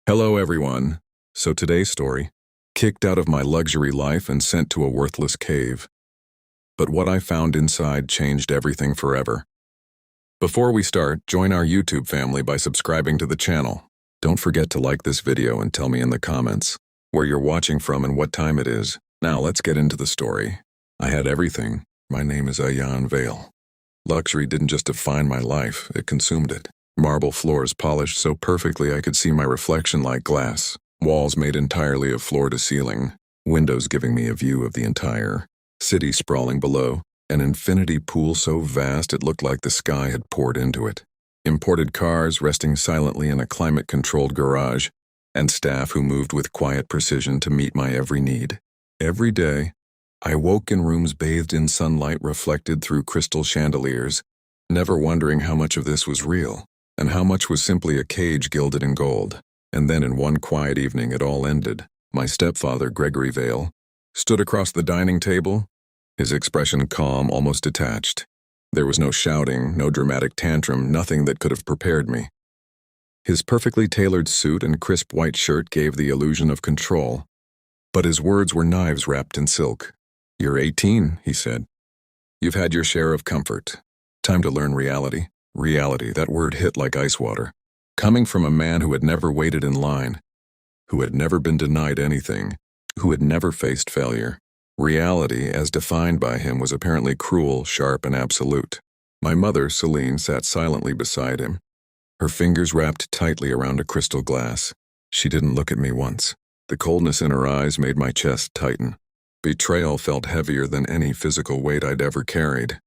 Hello everyone. So today's story, kicked out of my luxury life and sent to a worthless cave. But what I found inside changed everything forever. Before we start, join our YouTube family by subscribing to the channel. Don't forget to like this video and tell me in the comments where you're watching from and what time it is. Now let's get into the story. I had everything. My name is Exile. Luxury didn't just define my life, it consumed it. Marble floors polished so perfectly I could see my reflection like glass, walls made entirely of floor to ceiling, windows giving me a view of the entire city sprawling below, an infinity pool so vast it looked like the sky had poured into it, imported cars resting silently in a climate-controlled garage, and staff who moved with quiet precision to meet my every need. Every day, I woke in rooms bathed in sunlight reflected through crystal chandeliers, never wondering how much of this was real, and how much was simply a cage gilded in gold. And then in one quiet evening it all ended. My stepfather, Gregory Vale, stood across the dining table, his expression calm, almost detached. There was no shouting, no dramatic tantrum, nothing that could have prepared me. His perfectly tailored suit and crisp white shirt gave the illusion of control, but his words were knives wrapped in silk. "You're 18, he said. "You've had your share of comfort. Time to learn reality." Reality, that word hit like ice water. Coming from a man who had never waited in line, who had never been denied anything, who had never faced failure. Reality, as defined by him, was apparently cruel, sharp, and absolute. My mother, Celine, sat silently beside him, her fingers wrapped tightly around a crystal glass. She didn't look at me once. The coldness in her eyes made my chest tighten. Betrayal felt heavier than any physical weight I'd ever carried.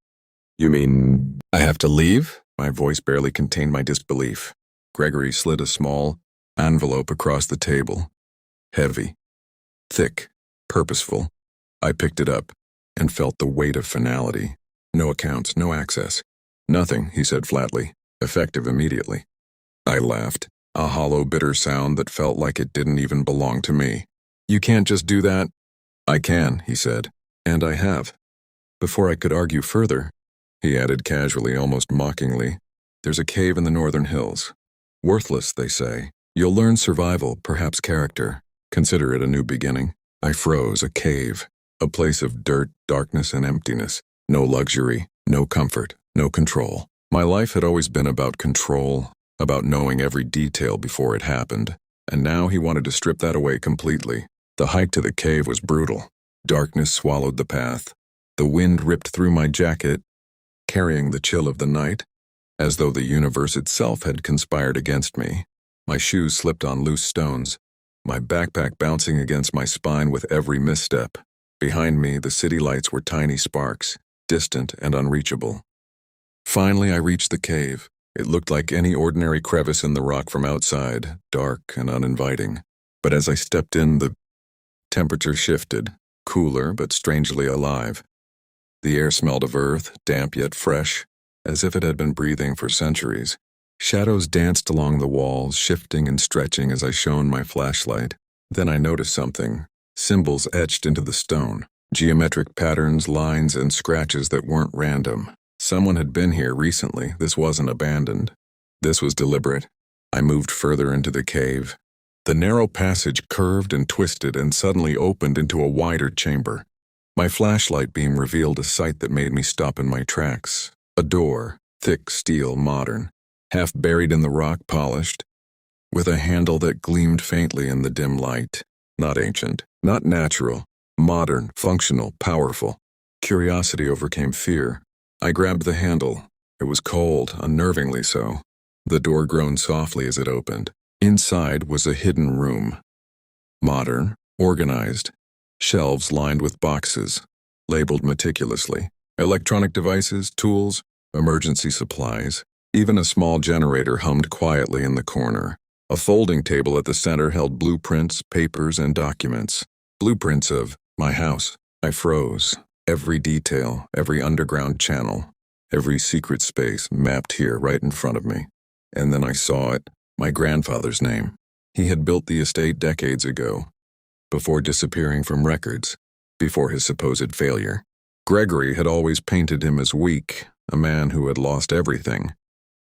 "You mean I have to leave?" My voice barely contained my disbelief. Gregory slid a small envelope across the table. Heavy, thick, purposeful. I picked it up and felt the weight of finality. "No accounts, no access. Nothing," he said flatly, effective immediately. I laughed, a hollow, bitter sound that felt like it didn't even belong to me. "You can't just do that." "I can," he said, "and I have." Before I could argue further, he added casually, almost mockingly, "There's a cave in the northern hills. Worthless, they say. You'll learn survival, perhaps character. Consider it a new beginning." I froze. A cave. A place of dirt, darkness, and emptiness. No luxury, no comfort, no control. My life had always been about control, about knowing every detail before it happened. And now he wanted to strip that away completely. The hike to the cave was brutal. Darkness swallowed the path. The wind ripped through my jacket, carrying the chill of the night, as though the universe itself had conspired against me. My shoes slipped on loose stones, my backpack bouncing against my spine with every misstep. Behind me, the city lights were tiny sparks, distant and unreachable. Finally, I reached the cave. It looked like any ordinary crevice in the rock from outside, dark and uninviting. But as I stepped in, the temperature shifted, cooler but strangely alive. The air smelled of earth, damp yet fresh, as if it had been breathing for centuries. Shadows danced along the walls, shifting and stretching as I shone my flashlight. Then I noticed something. Symbols etched into the stone. Geometric patterns, lines, and scratches that weren't random. Someone had been here recently. This wasn't abandoned. This was deliberate. I moved further into the cave. The narrow passage curved and twisted and suddenly opened into a wider chamber. My flashlight beam revealed a sight that made me stop in my tracks. A door, thick steel, modern, half buried in the rock, polished, with a handle that gleamed faintly in the dim light. Not ancient, not natural, modern, functional, powerful. Curiosity overcame fear. I grabbed the handle. It was cold, unnervingly so. The door groaned softly as it opened. Inside was a hidden room. Modern, organized. Shelves lined with boxes, labeled meticulously. Electronic devices, tools, emergency supplies. Even a small generator hummed quietly in the corner. A folding table at the center held blueprints, papers, and documents. Blueprints of my house. I froze. Every detail, every underground channel, every secret space mapped here right in front of me. And then I saw it. My grandfather's name. He had built the estate decades ago, before disappearing from records, before his supposed failure. Gregory had always painted him as weak, a man who had lost everything.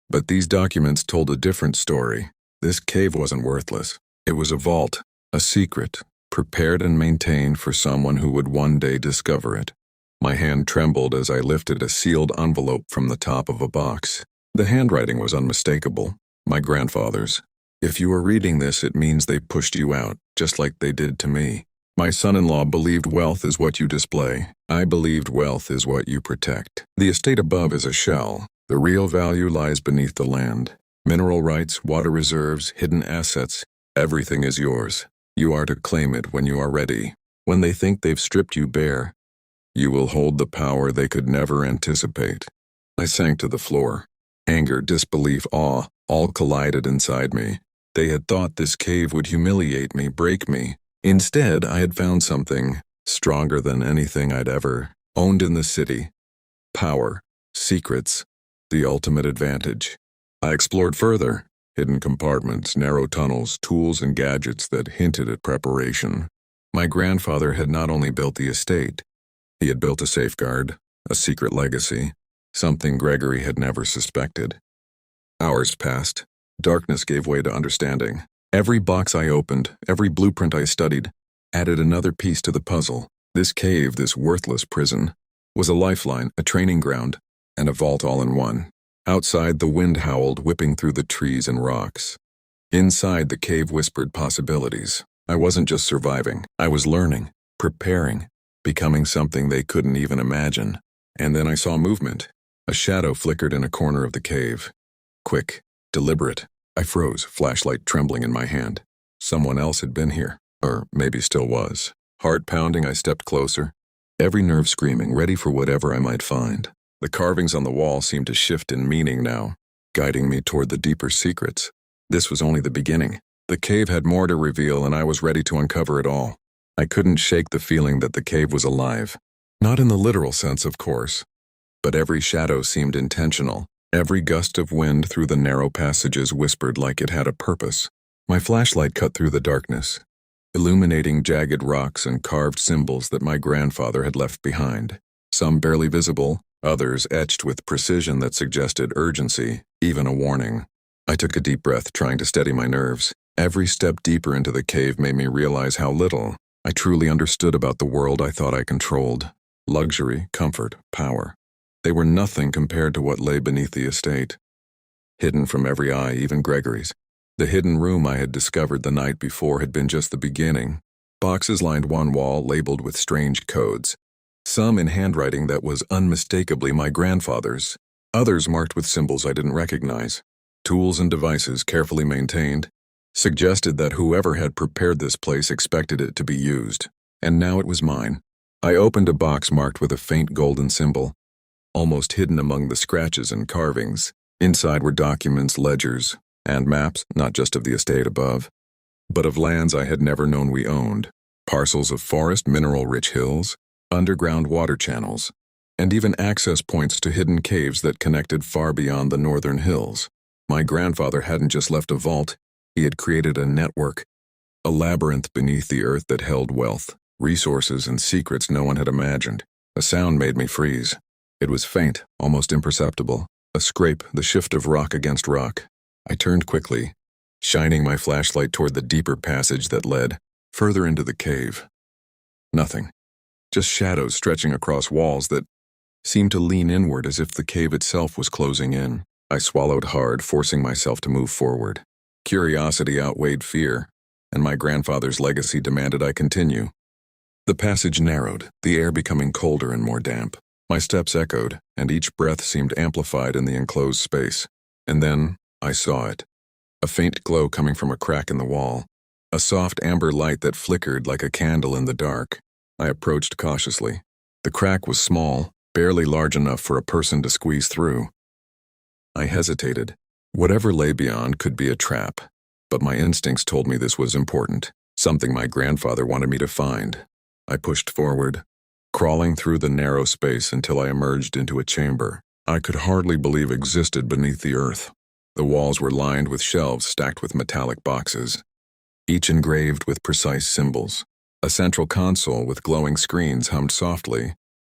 But these documents told a different story. This cave wasn't worthless. It was a vault, a secret, prepared and maintained for someone who would one day discover it. My hand trembled as I lifted a sealed envelope from the top of a box. The handwriting was unmistakable, my grandfather's. If you are reading this, it means they pushed you out, just like they did to me. My son-in-law believed wealth is what you display. I believed wealth is what you protect. The estate above is a shell. The real value lies beneath the land. Mineral rights, water reserves, hidden assets, everything is yours. You are to claim it when you are ready. When they think they've stripped you bare, you will hold the power they could never anticipate. I sank to the floor. Anger, disbelief, awe, all collided inside me. They had thought this cave would humiliate me, break me. Instead, I had found something stronger than anything I'd ever owned in the city. Power, secrets, the ultimate advantage. I explored further. Hidden compartments, narrow tunnels, tools and gadgets that hinted at preparation. My grandfather had not only built the estate, he had built a safeguard, a secret legacy, something Gregory had never suspected. Hours passed. Darkness gave way to understanding. Every box I opened, every blueprint I studied, added another piece to the puzzle. This cave, this worthless prison, was a lifeline, a training ground, and a vault all in one. Outside, the wind howled, whipping through the trees and rocks. Inside, the cave whispered possibilities. I wasn't just surviving. I was learning, preparing, becoming something they couldn't even imagine. And then I saw movement. A shadow flickered in a corner of the cave. Quick, deliberate. I froze, flashlight trembling in my hand. Someone else had been here, or maybe still was. Heart pounding, I stepped closer, every nerve screaming, ready for whatever I might find. The carvings on the wall seemed to shift in meaning now, guiding me toward the deeper secrets. This was only the beginning. The cave had more to reveal, and I was ready to uncover it all. I couldn't shake the feeling that the cave was alive. Not in the literal sense, of course, but every shadow seemed intentional. Every gust of wind through the narrow passages whispered like it had a purpose. My flashlight cut through the darkness, illuminating jagged rocks and carved symbols that my grandfather had left behind. Some barely visible, others etched with precision that suggested urgency, even a warning. I took a deep breath, trying to steady my nerves. Every step deeper into the cave made me realize how little I truly understood about the world I thought I controlled. Luxury, comfort, power. They were nothing compared to what lay beneath the estate. Hidden from every eye, even Gregory's. The hidden room I had discovered the night before had been just the beginning. Boxes lined one wall, labeled with strange codes. Some in handwriting that was unmistakably my grandfather's. Others marked with symbols I didn't recognize. Tools and devices, carefully maintained, suggested that whoever had prepared this place expected it to be used. And now it was mine. I opened a box marked with a faint golden symbol, almost hidden among the scratches and carvings. Inside were documents, ledgers, and maps, not just of the estate above, but of lands I had never known we owned. Parcels of forest, mineral-rich hills, underground water channels, and even access points to hidden caves that connected far beyond the northern hills. My grandfather hadn't just left a vault, he had created a network, a labyrinth beneath the earth that held wealth, resources, and secrets no one had imagined. A sound made me freeze. It was faint, almost imperceptible, a scrape, the shift of rock against rock. I turned quickly, shining my flashlight toward the deeper passage that led further into the cave. Nothing. Just shadows stretching across walls that seemed to lean inward as if the cave itself was closing in. I swallowed hard, forcing myself to move forward. Curiosity outweighed fear, and my grandfather's legacy demanded I continue. The passage narrowed, the air becoming colder and more damp. My steps echoed, and each breath seemed amplified in the enclosed space. And then I saw it. A faint glow coming from a crack in the wall. A soft amber light that flickered like a candle in the dark. I approached cautiously. The crack was small, barely large enough for a person to squeeze through. I hesitated. Whatever lay beyond could be a trap, but my instincts told me this was important, something my grandfather wanted me to find. I pushed forward, crawling through the narrow space until I emerged into a chamber I could hardly believe existed beneath the earth. The walls were lined with shelves stacked with metallic boxes, each engraved with precise symbols. A central console with glowing screens hummed softly,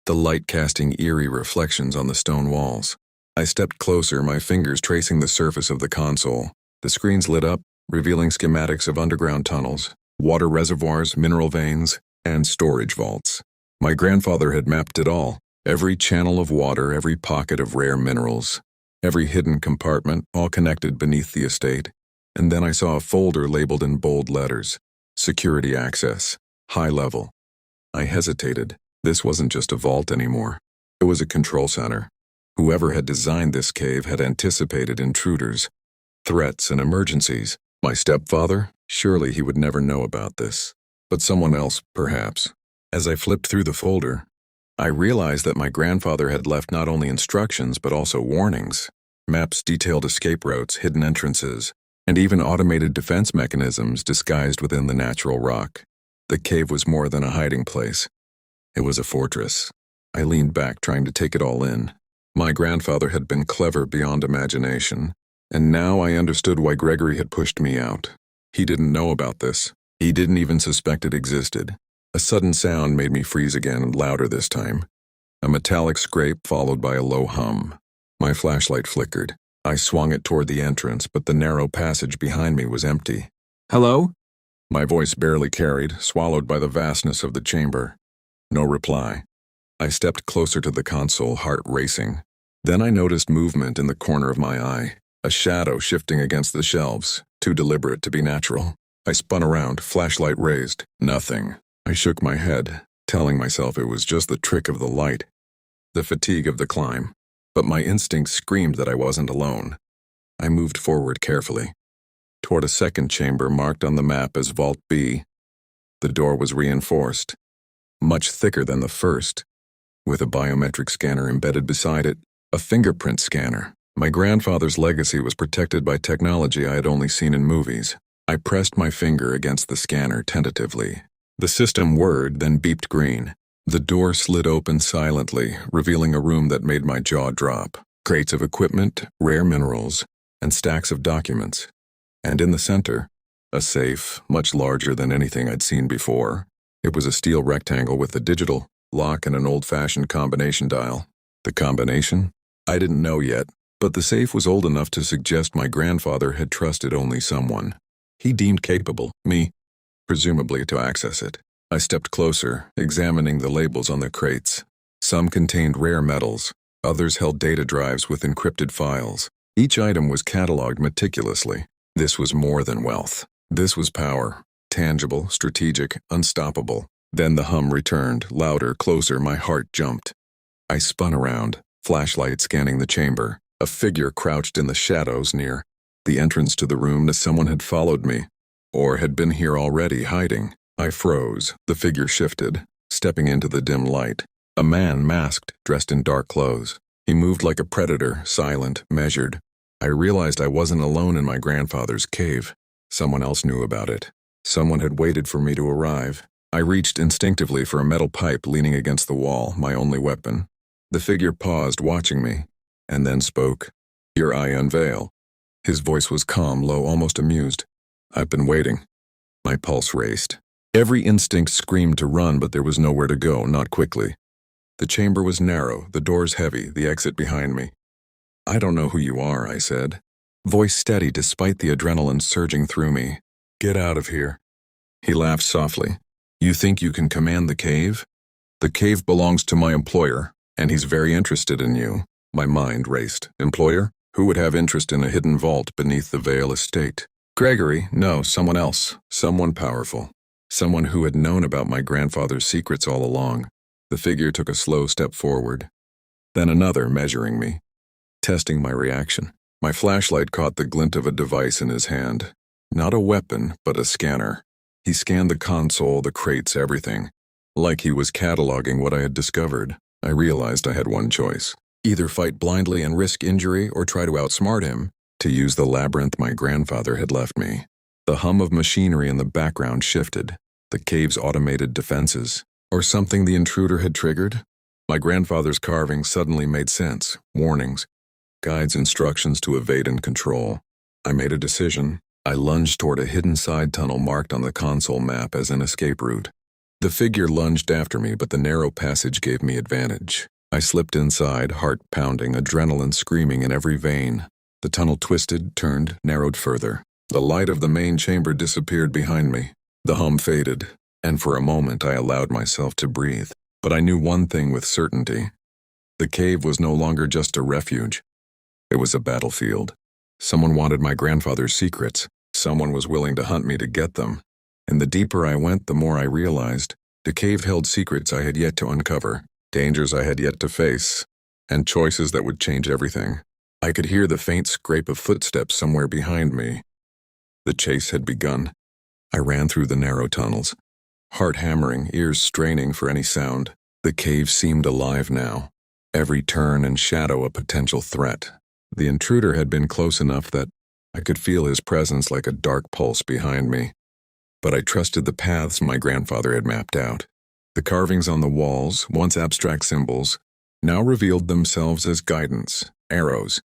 the light casting eerie reflections on the stone walls. I stepped closer, my fingers tracing the surface of the console. The screens lit up, revealing schematics of underground tunnels, water reservoirs, mineral veins, and storage vaults. My grandfather had mapped it all, every channel of water, every pocket of rare minerals, every hidden compartment, all connected beneath the estate. And then I saw a folder labeled in bold letters, Security Access, High Level. I hesitated. This wasn't just a vault anymore. It was a control center. Whoever had designed this cave had anticipated intruders, threats, and emergencies. My stepfather? Surely he would never know about this. But someone else, perhaps. As I flipped through the folder, I realized that my grandfather had left not only instructions but also warnings. Maps detailed escape routes, hidden entrances, and even automated defense mechanisms disguised within the natural rock. The cave was more than a hiding place. It was a fortress. I leaned back, trying to take it all in. My grandfather had been clever beyond imagination, and now I understood why Gregory had pushed me out. He didn't know about this. He didn't even suspect it existed. A sudden sound made me freeze again, louder this time. A metallic scrape followed by a low hum. My flashlight flickered. I swung it toward the entrance, but the narrow passage behind me was empty. "Hello?" My voice barely carried, swallowed by the vastness of the chamber. No reply. I stepped closer to the console, heart racing. Then I noticed movement in the corner of my eye, a shadow shifting against the shelves, too deliberate to be natural. I spun around, flashlight raised. Nothing. I shook my head, telling myself it was just the trick of the light, the fatigue of the climb. But my instincts screamed that I wasn't alone. I moved forward carefully, toward a second chamber marked on the map as Vault B. The door was reinforced, much thicker than the first, with a biometric scanner embedded beside it, a fingerprint scanner. My grandfather's legacy was protected by technology I had only seen in movies. I pressed my finger against the scanner tentatively. The system whirred, then beeped green. The door slid open silently, revealing a room that made my jaw drop. Crates of equipment, rare minerals, and stacks of documents. And in the center, a safe, much larger than anything I'd seen before. It was a steel rectangle with a digital lock and an old-fashioned combination dial. The combination? I didn't know yet, but the safe was old enough to suggest my grandfather had trusted only someone he deemed capable, me, presumably, to access it. I stepped closer, examining the labels on the crates. Some contained rare metals, others held data drives with encrypted files. Each item was cataloged meticulously. This was more than wealth. This was power, tangible, strategic, unstoppable. Then the hum returned, louder, closer. My heart jumped. I spun around, flashlight scanning the chamber. A figure crouched in the shadows near the entrance to the room. That someone had followed me, or had been here already, hiding. I froze. The figure shifted, stepping into the dim light. A man masked, dressed in dark clothes. He moved like a predator, silent, measured. I realized I wasn't alone in my grandfather's cave. Someone else knew about it. Someone had waited for me to arrive. I reached instinctively for a metal pipe leaning against the wall, my only weapon. The figure paused, watching me, and then spoke. "Here I unveil." His voice was calm, low, almost amused. "I've been waiting." My pulse raced. Every instinct screamed to run, but there was nowhere to go, not quickly. The chamber was narrow, the doors heavy, the exit behind me. "I don't know who you are," I said, voice steady despite the adrenaline surging through me. "Get out of here." He laughed softly. "You think you can command the cave? The cave belongs to my employer, and he's very interested in you." My mind raced. Employer? Who would have interest in a hidden vault beneath the Vale estate? Gregory? No, someone else. Someone powerful. Someone who had known about my grandfather's secrets all along. The figure took a slow step forward. Then another, measuring me, testing my reaction. My flashlight caught the glint of a device in his hand. Not a weapon, but a scanner. He scanned the console, the crates, everything. Like he was cataloging what I had discovered. I realized I had one choice. Either fight blindly and risk injury, or try to outsmart him, to use the labyrinth my grandfather had left me. The hum of machinery in the background shifted. The cave's automated defenses. Or something the intruder had triggered? My grandfather's carvings suddenly made sense. Warnings. Guides, instructions to evade and control. I made a decision. I lunged toward a hidden side tunnel marked on the console map as an escape route. The figure lunged after me, but the narrow passage gave me advantage. I slipped inside, heart pounding, adrenaline screaming in every vein. The tunnel twisted, turned, narrowed further. The light of the main chamber disappeared behind me. The hum faded, and for a moment I allowed myself to breathe. But I knew one thing with certainty. The cave was no longer just a refuge. It was a battlefield. Someone wanted my grandfather's secrets. Someone was willing to hunt me to get them. And the deeper I went, the more I realized the cave held secrets I had yet to uncover, dangers I had yet to face, and choices that would change everything. I could hear the faint scrape of footsteps somewhere behind me. The chase had begun. I ran through the narrow tunnels, heart hammering, ears straining for any sound. The cave seemed alive now, every turn and shadow a potential threat. The intruder had been close enough that I could feel his presence like a dark pulse behind me. But I trusted the paths my grandfather had mapped out. The carvings on the walls, once abstract symbols, now revealed themselves as guidance, arrows,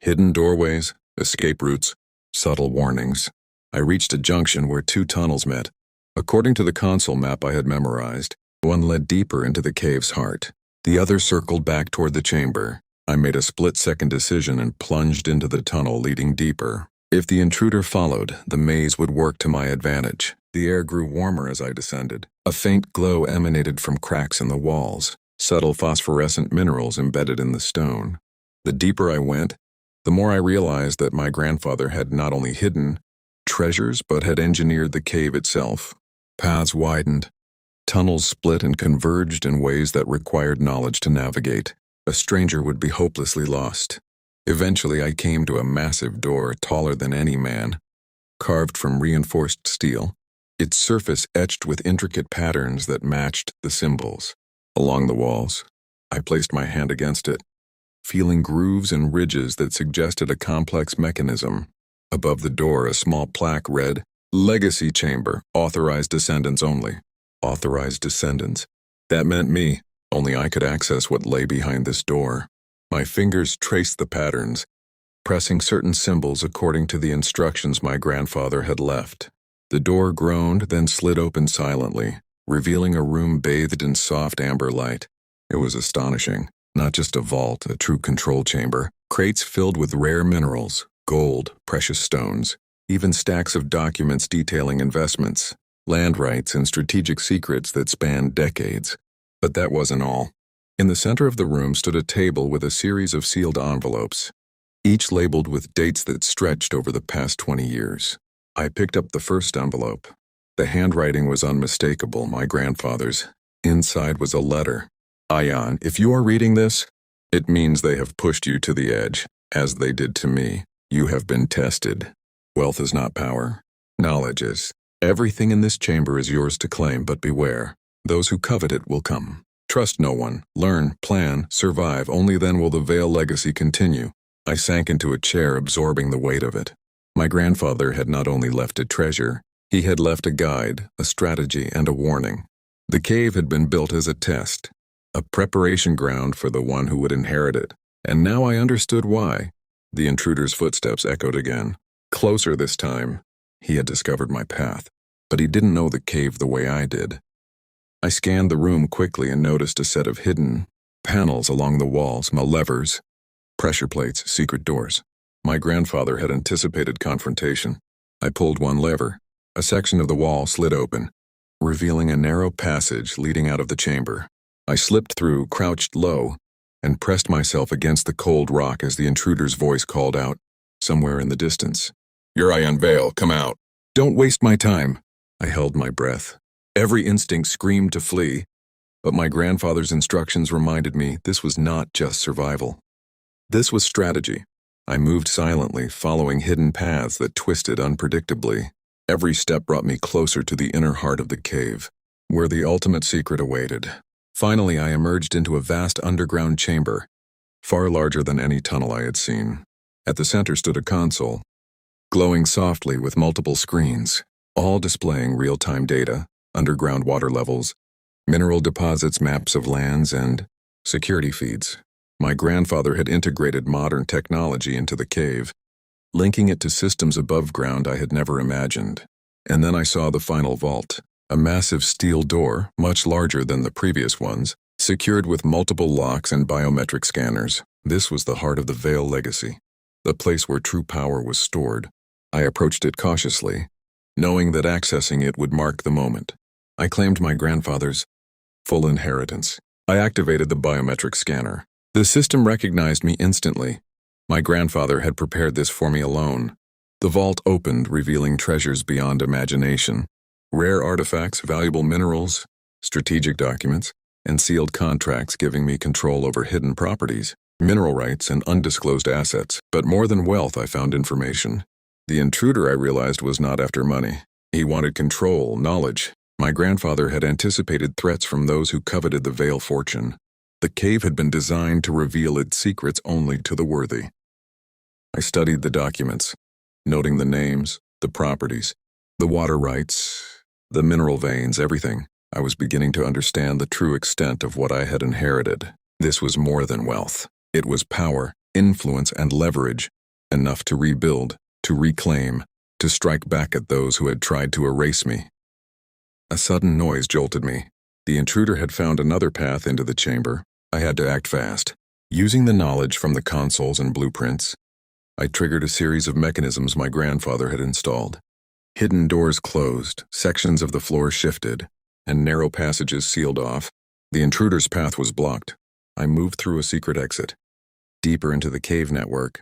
hidden doorways, escape routes, subtle warnings. I reached a junction where two tunnels met. According to the console map I had memorized, one led deeper into the cave's heart. The other circled back toward the chamber. I made a split-second decision and plunged into the tunnel leading deeper. If the intruder followed, the maze would work to my advantage. The air grew warmer as I descended. A faint glow emanated from cracks in the walls, subtle phosphorescent minerals embedded in the stone. The deeper I went, the more I realized that my grandfather had not only hidden treasures but had engineered the cave itself. Paths widened, tunnels split and converged in ways that required knowledge to navigate. A stranger would be hopelessly lost. Eventually I came to a massive door taller than any man, carved from reinforced steel, its surface etched with intricate patterns that matched the symbols. Along the walls, I placed my hand against it, feeling grooves and ridges that suggested a complex mechanism. Above the door, a small plaque read, "Legacy Chamber, authorized descendants only." Authorized descendants? That meant me. Only I could access what lay behind this door. My fingers traced the patterns, pressing certain symbols according to the instructions my grandfather had left. The door groaned, then slid open silently, revealing a room bathed in soft amber light. It was astonishing. Not just a vault, a true control chamber. Crates filled with rare minerals, gold, precious stones, even stacks of documents detailing investments, land rights, and strategic secrets that spanned decades. But that wasn't all. In the center of the room stood a table with a series of sealed envelopes, each labeled with dates that stretched over the past 20 years. I picked up the first envelope. The handwriting was unmistakable, my grandfather's. Inside was a letter. "Ion, if you are reading this, it means they have pushed you to the edge, as they did to me. You have been tested. Wealth is not power. Knowledge is. Everything in this chamber is yours to claim, but beware. Those who covet it will come. Trust no one. Learn, plan, survive. Only then will the Veil legacy continue." I sank into a chair, absorbing the weight of it. My grandfather had not only left a treasure, he had left a guide, a strategy, and a warning. The cave had been built as a test, a preparation ground for the one who would inherit it. And now I understood why. The intruder's footsteps echoed again. Closer this time. He had discovered my path, but he didn't know the cave the way I did. I scanned the room quickly and noticed a set of hidden panels along the walls, levers, pressure plates, secret doors. My grandfather had anticipated confrontation. I pulled one lever. A section of the wall slid open, revealing a narrow passage leading out of the chamber. I slipped through, crouched low, and pressed myself against the cold rock as the intruder's voice called out, somewhere in the distance. "You're Ion Vale, come out." "Don't waste my time." I held my breath. Every instinct screamed to flee, but my grandfather's instructions reminded me this was not just survival. This was strategy. I moved silently, following hidden paths that twisted unpredictably. Every step brought me closer to the inner heart of the cave, where the ultimate secret awaited. Finally, I emerged into a vast underground chamber, far larger than any tunnel I had seen. At the center stood a console, glowing softly with multiple screens, all displaying real-time data, underground water levels, mineral deposits, maps of lands, and security feeds. My grandfather had integrated modern technology into the cave, linking it to systems above ground I had never imagined. And then I saw the final vault, a massive steel door, much larger than the previous ones, secured with multiple locks and biometric scanners. This was the heart of the Veil legacy, the place where true power was stored, I approached it cautiously, knowing that accessing it would mark the moment. I claimed my grandfather's full inheritance. I activated the biometric scanner. The system recognized me instantly. My grandfather had prepared this for me alone. The vault opened, revealing treasures beyond imagination. Rare artifacts, valuable minerals, strategic documents, and sealed contracts giving me control over hidden properties, mineral rights, and undisclosed assets. But more than wealth, I found information. The intruder, I realized, was not after money. He wanted control, knowledge. My grandfather had anticipated threats from those who coveted the Veil fortune. The cave had been designed to reveal its secrets only to the worthy. I studied the documents, noting the names, the properties, the water rights, the mineral veins, everything. I was beginning to understand the true extent of what I had inherited. This was more than wealth. It was power, influence, and leverage, enough to rebuild, to reclaim, to strike back at those who had tried to erase me. A sudden noise jolted me. The intruder had found another path into the chamber. I had to act fast. Using the knowledge from the consoles and blueprints, I triggered a series of mechanisms my grandfather had installed. Hidden doors closed, sections of the floor shifted, and narrow passages sealed off. The intruder's path was blocked. I moved through a secret exit, deeper into the cave network,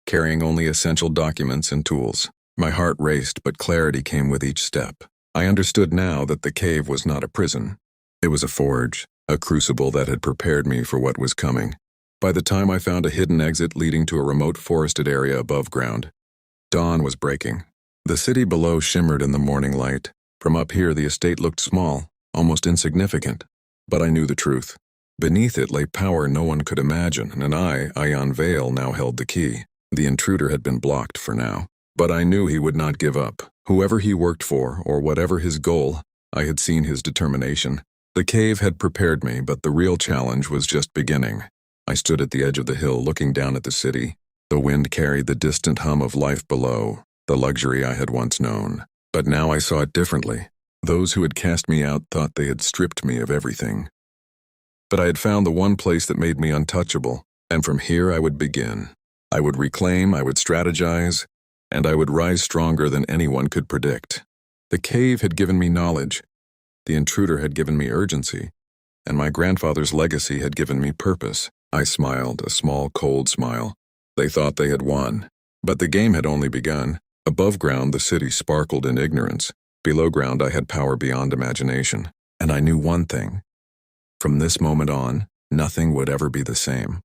carrying only essential documents and tools. My heart raced, but clarity came with each step. I understood now that the cave was not a prison. It was a forge, a crucible that had prepared me for what was coming. By the time I found a hidden exit leading to a remote forested area above ground, dawn was breaking. The city below shimmered in the morning light. From up here, the estate looked small, almost insignificant. But I knew the truth. Beneath it lay power no one could imagine, and I, Ion Vale, now held the key. The intruder had been blocked for now. But I knew he would not give up. Whoever he worked for, or whatever his goal, I had seen his determination. The cave had prepared me, but the real challenge was just beginning. I stood at the edge of the hill looking down at the city. The wind carried the distant hum of life below, the luxury I had once known. But now I saw it differently. Those who had cast me out thought they had stripped me of everything. But I had found the one place that made me untouchable, and from here I would begin. I would reclaim, I would strategize, and I would rise stronger than anyone could predict. The cave had given me knowledge. The intruder had given me urgency, and my grandfather's legacy had given me purpose. I smiled, a small, cold smile. They thought they had won. But the game had only begun. Above ground, the city sparkled in ignorance. Below ground, I had power beyond imagination. And I knew one thing. From this moment on, nothing would ever be the same.